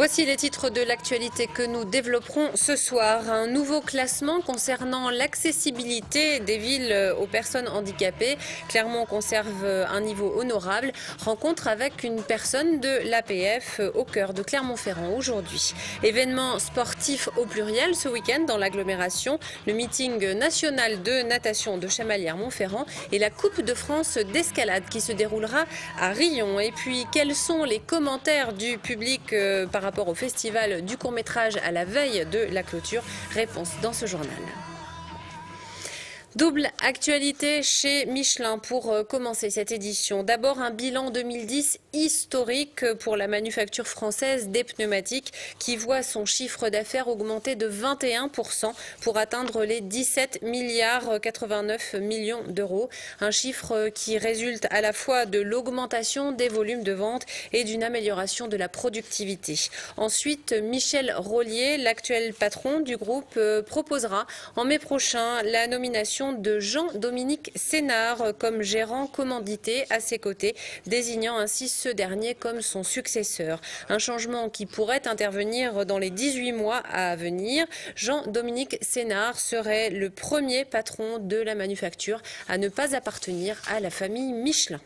Voici les titres de l'actualité que nous développerons ce soir. Un nouveau classement concernant l'accessibilité des villes aux personnes handicapées. Clermont conserve un niveau honorable. Rencontre avec une personne de l'APF au cœur de Clermont-Ferrand aujourd'hui. Événement sportif au pluriel ce week-end dans l'agglomération. Le meeting national de natation de Chamalières-Montferrand et la Coupe de France d'escalade qui se déroulera à Riom. Et puis, quels sont les commentaires du public par rapport au festival du court-métrage à la veille de la clôture? Réponse dans ce journal. Double actualité chez Michelin pour commencer cette édition. D'abord un bilan 2010 historique pour la manufacture française des pneumatiques qui voit son chiffre d'affaires augmenter de 21% pour atteindre les 17 milliards 89 millions d'euros. Un chiffre qui résulte à la fois de l'augmentation des volumes de vente et d'une amélioration de la productivité. Ensuite, Michel Rollier, l'actuel patron du groupe, proposera en mai prochain la nomination de Jean-Dominique Sénard comme gérant commandité à ses côtés, désignant ainsi ce dernier comme son successeur. Un changement qui pourrait intervenir dans les 18 mois à venir. Jean-Dominique Sénard serait le premier patron de la manufacture à ne pas appartenir à la famille Michelin.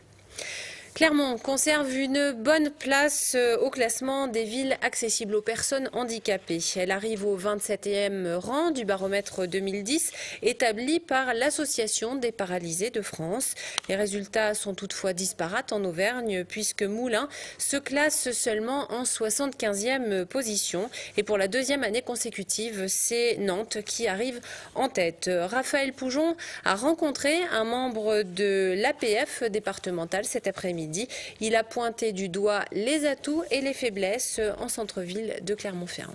Clermont conserve une bonne place au classement des villes accessibles aux personnes handicapées. Elle arrive au 27e rang du baromètre 2010 établi par l'Association des paralysés de France. Les résultats sont toutefois disparates en Auvergne puisque Moulins se classe seulement en 75e position. Et pour la deuxième année consécutive, c'est Nantes qui arrive en tête. Raphaël Poujon a rencontré un membre de l'APF départementale cet après-midi. Il a pointé du doigt les atouts et les faiblesses en centre-ville de Clermont-Ferrand.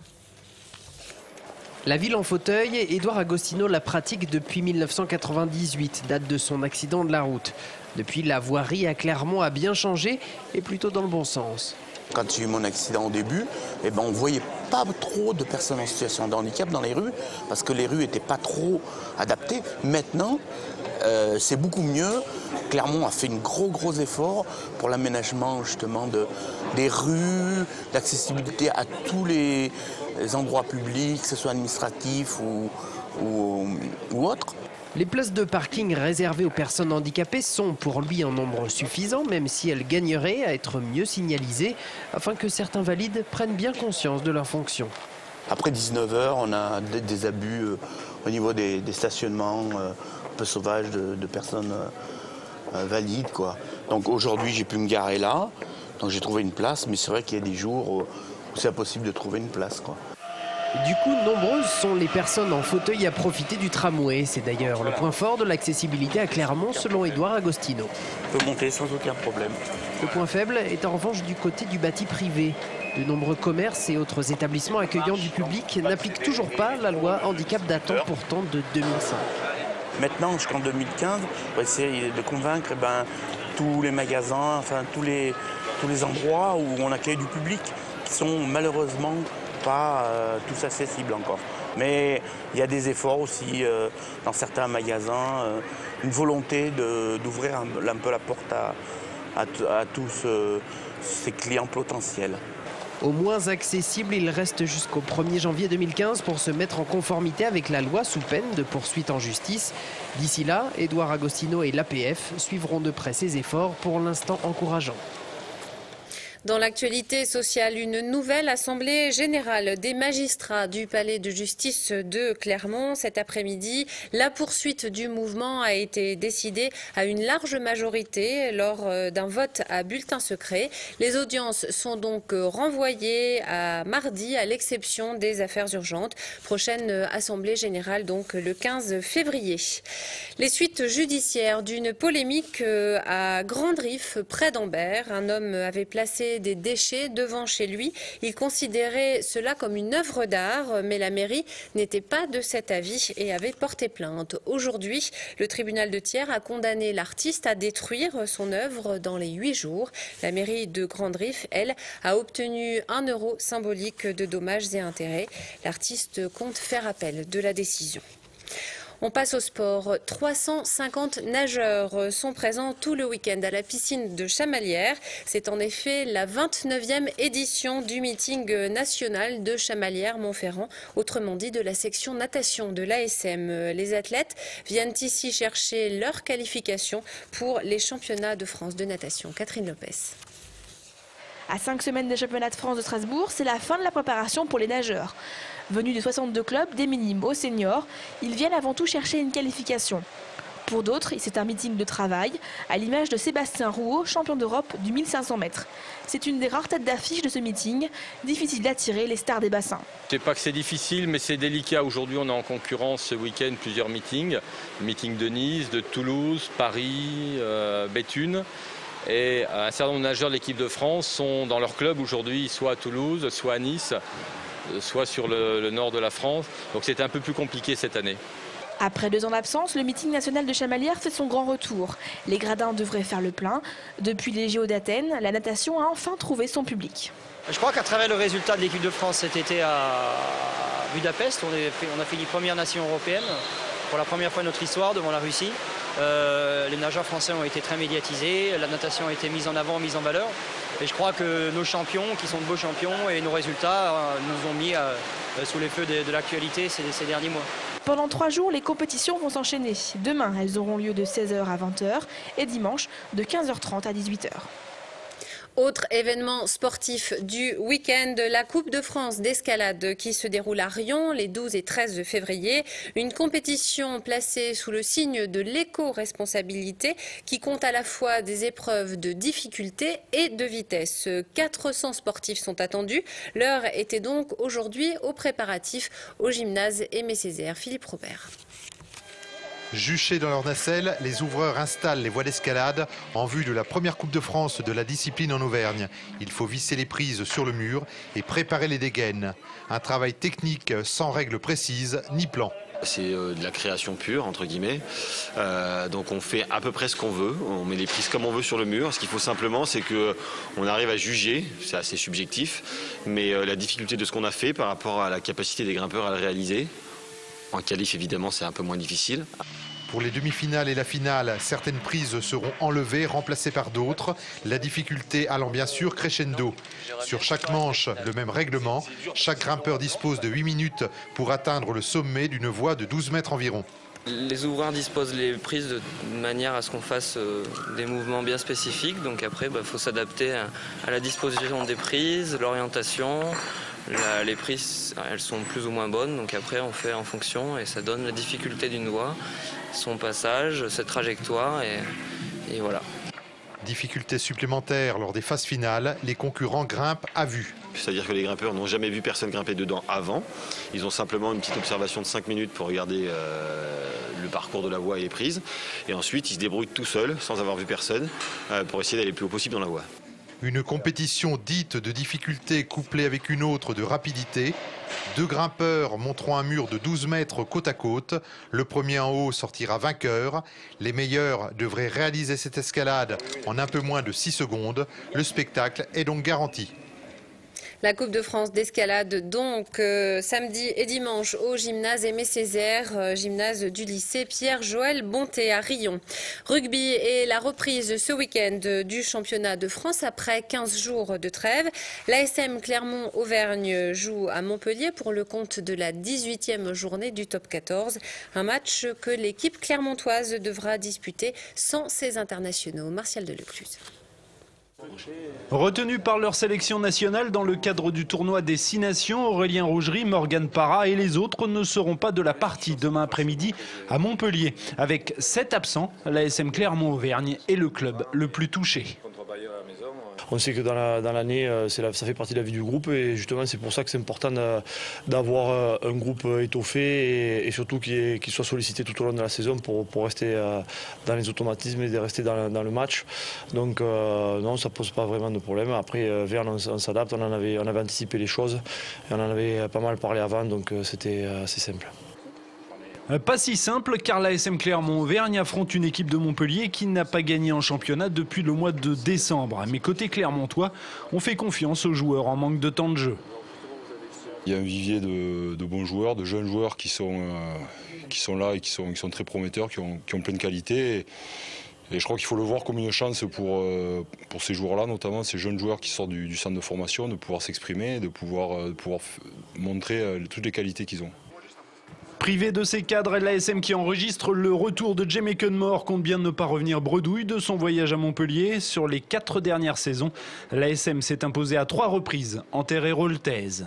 La ville en fauteuil, Édouard Agostino la pratique depuis 1998, date de son accident de la route. Depuis, la voirie à Clermont a bien changé et plutôt dans le bon sens. Quand j'ai eu mon accident au début, on ne voyait pas trop de personnes en situation de handicap dans les rues parce que les rues n'étaient pas trop adaptées. Maintenant, c'est beaucoup mieux. Clermont a fait un gros effort pour l'aménagement justement des rues, l'accessibilité à tous les endroits publics, que ce soit administratifs ou autres. Les places de parking réservées aux personnes handicapées sont pour lui en nombre suffisant, même si elles gagneraient à être mieux signalisées, afin que certains valides prennent bien conscience de leur fonction. Après 19 h, on a des abus au niveau des stationnements un peu sauvages de personnes valides, quoi. Donc aujourd'hui, j'ai pu me garer là, donc j'ai trouvé une place, mais c'est vrai qu'il y a des jours où c'est impossible de trouver une place, quoi. Du coup, nombreuses sont les personnes en fauteuil à profiter du tramway. C'est d'ailleurs le point fort de l'accessibilité à Clermont, selon Édouard Agostino. On peut monter sans aucun problème. Le point faible est en revanche du côté du bâti privé. De nombreux commerces et autres établissements accueillant du public n'appliquent toujours pas la loi handicap datant pourtant de 2005. Maintenant, jusqu'en 2015, on va essayer de convaincre tous les magasins, enfin tous les endroits où on accueille du public qui sont malheureusement pas tous accessibles encore. Mais il y a des efforts aussi dans certains magasins, une volonté d'ouvrir un peu la porte à tous ces clients potentiels. Au moins accessible, il reste jusqu'au 1er janvier 2015 pour se mettre en conformité avec la loi sous peine de poursuite en justice. D'ici là, Édouard Agostino et l'APF suivront de près ces efforts pour l'instant encourageants. Dans l'actualité sociale, une nouvelle assemblée générale des magistrats du palais de justice de Clermont cet après-midi. La poursuite du mouvement a été décidée à une large majorité lors d'un vote à bulletin secret. Les audiences sont donc renvoyées à mardi à l'exception des affaires urgentes. Prochaine assemblée générale donc le 15 février. Les suites judiciaires d'une polémique à Grandrif près d'Ambert. Un homme avait placé des déchets devant chez lui. Il considérait cela comme une œuvre d'art, mais la mairie n'était pas de cet avis et avait porté plainte. Aujourd'hui, le tribunal de Thiers a condamné l'artiste à détruire son œuvre dans les 8 jours. La mairie de Grandrif, elle, a obtenu 1 euro symbolique de dommages et intérêts. L'artiste compte faire appel de la décision. On passe au sport. 350 nageurs sont présents tout le week-end à la piscine de Chamalières. C'est en effet la 29e édition du meeting national de Chamalières-Montferrand, autrement dit de la section natation de l'ASM. Les athlètes viennent ici chercher leur qualification pour les championnats de France de natation. Catherine Lopez. À 5 semaines des championnats de France de Strasbourg, c'est la fin de la préparation pour les nageurs. Venus de 62 clubs, des minimes aux seniors, ils viennent avant tout chercher une qualification. Pour d'autres, c'est un meeting de travail, à l'image de Sébastien Rouault, champion d'Europe du 1500 mètres. C'est une des rares têtes d'affiche de ce meeting, difficile d'attirer les stars des bassins. Je ne sais pas que c'est difficile, mais c'est délicat. Aujourd'hui, on est en concurrence ce week-end plusieurs meetings. Le meeting de Nice, de Toulouse, Paris, Béthune. Et un certain nombre de nageurs de l'équipe de France sont dans leur club aujourd'hui, soit à Toulouse, soit à Nice, soit sur le nord de la France. Donc c'est un peu plus compliqué cette année. Après 2 ans d'absence, le meeting national de Chamalières fait son grand retour. Les gradins devraient faire le plein. Depuis les JO d'Athènes, la natation a enfin trouvé son public. Je crois qu'à travers le résultat de l'équipe de France cet été à Budapest, on a fini première nation européenne pour la première fois de notre histoire devant la Russie. Les nageurs français ont été très médiatisés, la natation a été mise en avant, mise en valeur. Et je crois que nos champions, qui sont de beaux champions, et nos résultats nous ont mis sous les feux de l'actualité ces derniers mois. Pendant 3 jours, les compétitions vont s'enchaîner. Demain, elles auront lieu de 16h à 20h et dimanche de 15h30 à 18h. Autre événement sportif du week-end, la Coupe de France d'escalade qui se déroule à Riom les 12 et 13 février. Une compétition placée sous le signe de l'éco-responsabilité qui compte à la fois des épreuves de difficulté et de vitesse. 400 sportifs sont attendus. L'heure était donc aujourd'hui aux préparatifs au gymnase Aimé Césaire. Philippe Robert. Juchés dans leur nacelle, les ouvreurs installent les voies d'escalade en vue de la première Coupe de France de la discipline en Auvergne. Il faut visser les prises sur le mur et préparer les dégaines. Un travail technique sans règles précises ni plan. C'est de la création pure, entre guillemets. Donc on fait à peu près ce qu'on veut. On met les prises comme on veut sur le mur. Ce qu'il faut simplement, c'est qu'on arrive à juger, c'est assez subjectif, mais la difficulté de ce qu'on a fait par rapport à la capacité des grimpeurs à le réaliser. En qualif, évidemment, c'est un peu moins difficile. Pour les demi-finales et la finale, certaines prises seront enlevées, remplacées par d'autres. La difficulté allant bien sûr crescendo. Sur chaque manche, le même règlement. Chaque grimpeur dispose de 8 minutes pour atteindre le sommet d'une voie de 12 mètres environ. Les ouvreurs disposent les prises de manière à ce qu'on fasse des mouvements bien spécifiques. Donc après, faut s'adapter à la disposition des prises, l'orientation. Les prises, elles sont plus ou moins bonnes, donc après on fait en fonction et ça donne la difficulté d'une voie, son passage, sa trajectoire et voilà. Difficulté supplémentaire lors des phases finales, les concurrents grimpent à vue. C'est-à-dire que les grimpeurs n'ont jamais vu personne grimper dedans avant. Ils ont simplement une petite observation de 5 minutes pour regarder le parcours de la voie et les prises. Et ensuite, ils se débrouillent tout seuls, sans avoir vu personne, pour essayer d'aller le plus haut possible dans la voie. Une compétition dite de difficulté couplée avec une autre de rapidité. 2 grimpeurs monteront un mur de 12 mètres côte à côte. Le premier en haut sortira vainqueur. Les meilleurs devraient réaliser cette escalade en un peu moins de 6 secondes. Le spectacle est donc garanti. La Coupe de France d'escalade donc samedi et dimanche au gymnase Aimé Césaire, gymnase du lycée Pierre-Joël Bonté à Riom. Rugby et la reprise ce week-end du championnat de France après 15 jours de trêve. L'ASM Clermont-Auvergne joue à Montpellier pour le compte de la 18e journée du top 14. Un match que l'équipe clermontoise devra disputer sans ses internationaux. Martial Delecluse. Retenus par leur sélection nationale dans le cadre du tournoi des 6 nations, Aurélien Rougerie, Morgane Parra et les autres ne seront pas de la partie demain après-midi à Montpellier. Avec 7 absents, l'ASM Clermont-Auvergne est le club le plus touché. On sait que dans l'année, ça fait partie de la vie du groupe et justement c'est pour ça que c'est important d'avoir un groupe étoffé et surtout qui soit sollicité tout au long de la saison pour rester dans les automatismes et de rester dans le match. Donc non, ça ne pose pas vraiment de problème. Après, Verne, on s'adapte, on avait anticipé les choses et on en avait pas mal parlé avant, donc c'était assez simple. Pas si simple car l'ASM Clermont-Auvergne affronte une équipe de Montpellier qui n'a pas gagné en championnat depuis le mois de décembre. Mais côté clermontois, on fait confiance aux joueurs en manque de temps de jeu. Il y a un vivier de bons joueurs, de jeunes joueurs qui sont là et qui sont très prometteurs, qui ont plein de qualités. Et je crois qu'il faut le voir comme une chance pour ces joueurs-là, notamment ces jeunes joueurs qui sortent du centre de formation, de pouvoir s'exprimer, de pouvoir montrer toutes les qualités qu'ils ont. Privé de ses cadres, l'ASM qui enregistre le retour de Jamie Cudmore compte bien ne pas revenir bredouille de son voyage à Montpellier. Sur les 4 dernières saisons, l'ASM s'est imposé à 3 reprises en terre héroltaise.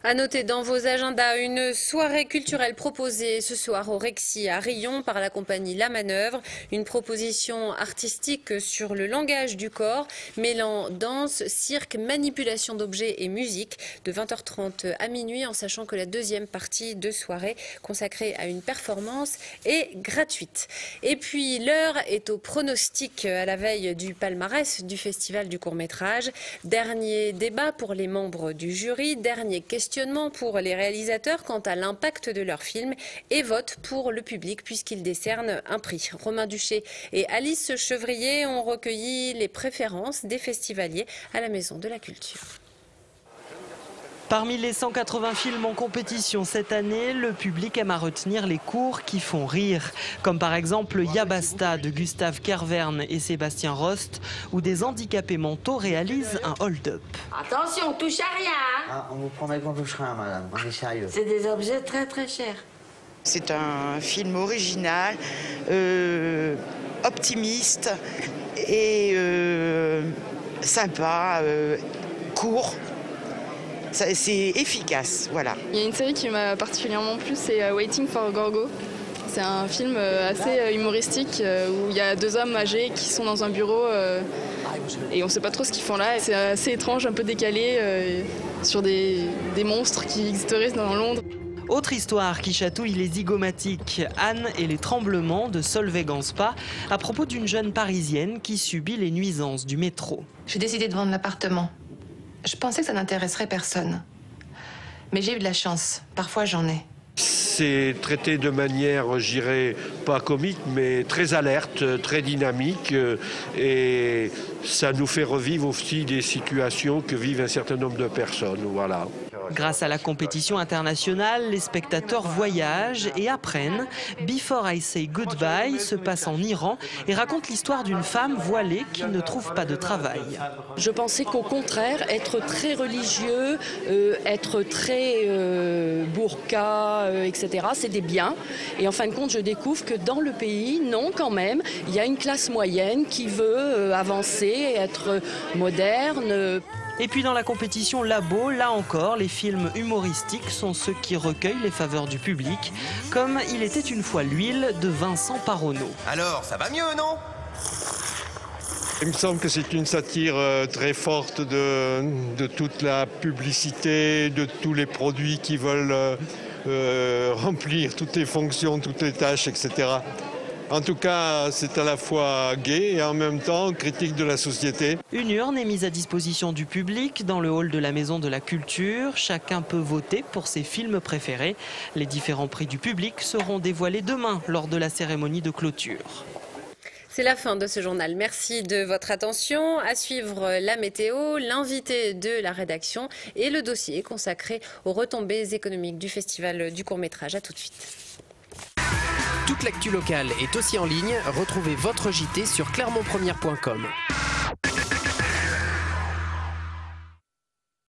À noter dans vos agendas une soirée culturelle proposée ce soir au Rexy à Riom par la compagnie La Manœuvre. Une proposition artistique sur le langage du corps, mêlant danse, cirque, manipulation d'objets et musique de 20h30 à minuit, en sachant que la deuxième partie de soirée consacrée à une performance est gratuite. Et puis l'heure est au pronostic à la veille du palmarès du Festival du court-métrage. Dernier débat pour les membres du jury, dernier questionnement pour les réalisateurs quant à l'impact de leur film et vote pour le public puisqu'ils décernent un prix. Romain Duché et Alice Chevrier ont recueilli les préférences des festivaliers à la Maison de la Culture. Parmi les 180 films en compétition cette année, le public aime à retenir les courts qui font rire. Comme par exemple Yabasta de Gustave Kervern et Sébastien Rost, où des handicapés mentaux réalisent un hold-up. Attention, on touche à rien. Ah, on vous promet qu'on touche rien, madame. On est sérieux. C'est des objets très très chers. C'est un film original, optimiste et sympa, court. C'est efficace, voilà. Il y a une série qui m'a particulièrement plu, c'est Waiting for Gorgo. C'est un film assez humoristique où il y a 2 hommes âgés qui sont dans un bureau et on ne sait pas trop ce qu'ils font là. C'est assez étrange, un peu décalé sur des monstres qui existeraient dans Londres. Autre histoire qui chatouille les zygomatiques, Anne et les tremblements de Solveig Anspa, à propos d'une jeune parisienne qui subit les nuisances du métro. J'ai décidé de vendre l'appartement. Je pensais que ça n'intéresserait personne. Mais j'ai eu de la chance. Parfois, j'en ai. C'est traité de manière, je dirais, pas comique, mais très alerte, très dynamique. Et ça nous fait revivre aussi des situations que vivent un certain nombre de personnes. Voilà. Grâce à la compétition internationale, les spectateurs voyagent et apprennent. Before I Say Goodbye se passe en Iran et raconte l'histoire d'une femme voilée qui ne trouve pas de travail. Je pensais qu'au contraire, être très religieux, être très burqa, etc., c'était bien. Et en fin de compte, je découvre que dans le pays, non, quand même, il y a une classe moyenne qui veut avancer, être moderne. Et puis dans la compétition Labo, là encore, les films humoristiques sont ceux qui recueillent les faveurs du public, comme Il était une fois l'huile de Vincent Paronneau. Alors, ça va mieux, non ? Il me semble que c'est une satire très forte de toute la publicité, de tous les produits qui veulent remplir toutes les fonctions, toutes les tâches, etc. En tout cas, c'est à la fois gai et en même temps critique de la société. Une urne est mise à disposition du public dans le hall de la Maison de la Culture. Chacun peut voter pour ses films préférés. Les différents prix du public seront dévoilés demain lors de la cérémonie de clôture. C'est la fin de ce journal. Merci de votre attention. À suivre la météo, l'invité de la rédaction et le dossier consacré aux retombées économiques du Festival du court-métrage. À tout de suite. Toute l'actu locale est aussi en ligne. Retrouvez votre JT sur clermontpremière.com.